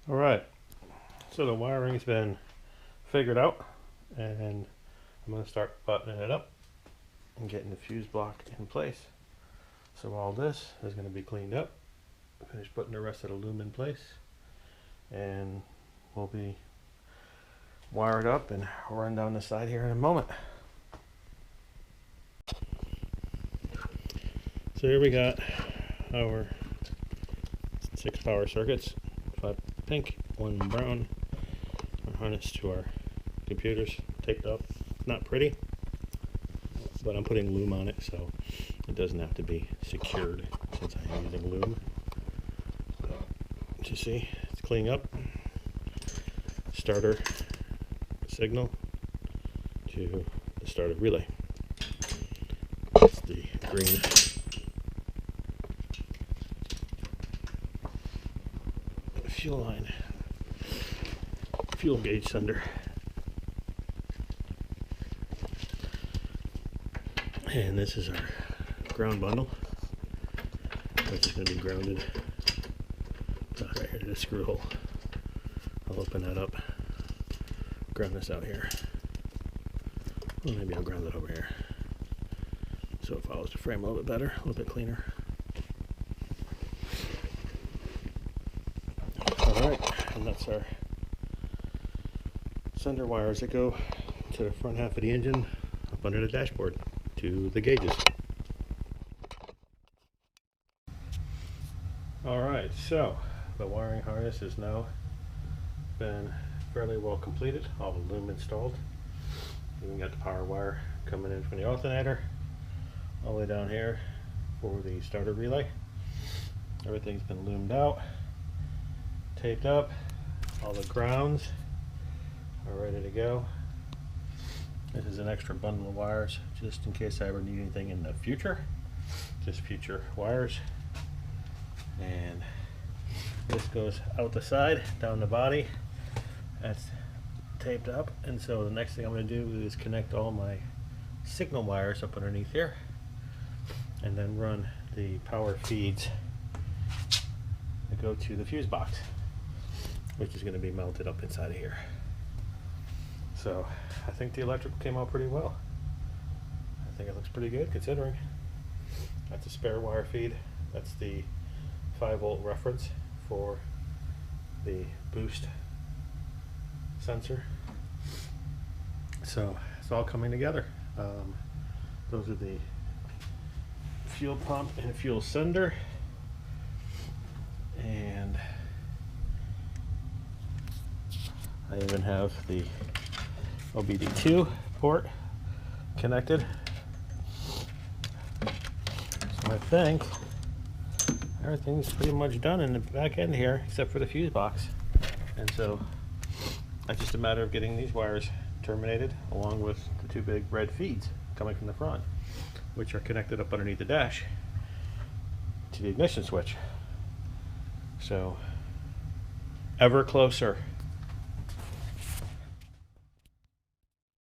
All right, so the wiring's been figured out, and I'm going to start buttoning it up and getting the fuse block in place. So all this is going to be cleaned up, finish putting the rest of the loom in place, and we'll be wired up and run down the side here in a moment. So here we got our 6 power circuits, 5 pink, 1 brown, our harness to our computers taped up. Not pretty, but I'm putting loom on it so it doesn't have to be secured since I am using loom. But you see, it's cleaning up. Starter signal to the starter relay. That's the green. Fuel line, fuel gauge sender, and this is our ground bundle, which is going to be grounded right here to the screw hole. I'll open that up, ground this out here. Well, maybe I'll ground it over here so it follows the frame a little bit better, a little bit cleaner. Alright, and that's our sender wires that go to the front half of the engine up under the dashboard to the gauges. Alright, so the wiring harness has now been fairly well completed, all the loom installed. Even got the power wire coming in from the alternator all the way down here for the starter relay. Everything's been loomed out, taped up, all the grounds are ready to go. This is an extra bundle of wires just in case I ever need anything in the future, just future wires. And this goes out the side, down the body. That's taped up, and so the next thing I'm going to do is connect all my signal wires up underneath here and then run the power feeds that go to the fuse box, which is going to be mounted up inside of here. So I think the electrical came out pretty well. I think it looks pretty good considering. That's a spare wire feed. That's the 5-volt reference for the boost sensor. So it's all coming together. Those are the fuel pump and fuel sender, and I even have the OBD2 port connected. So I think everything's pretty much done in the back end here except for the fuse box, and so it's just a matter of getting these wires terminated along with the 2 big red feeds coming from the front, which are connected up underneath the dash to the ignition switch. So ever closer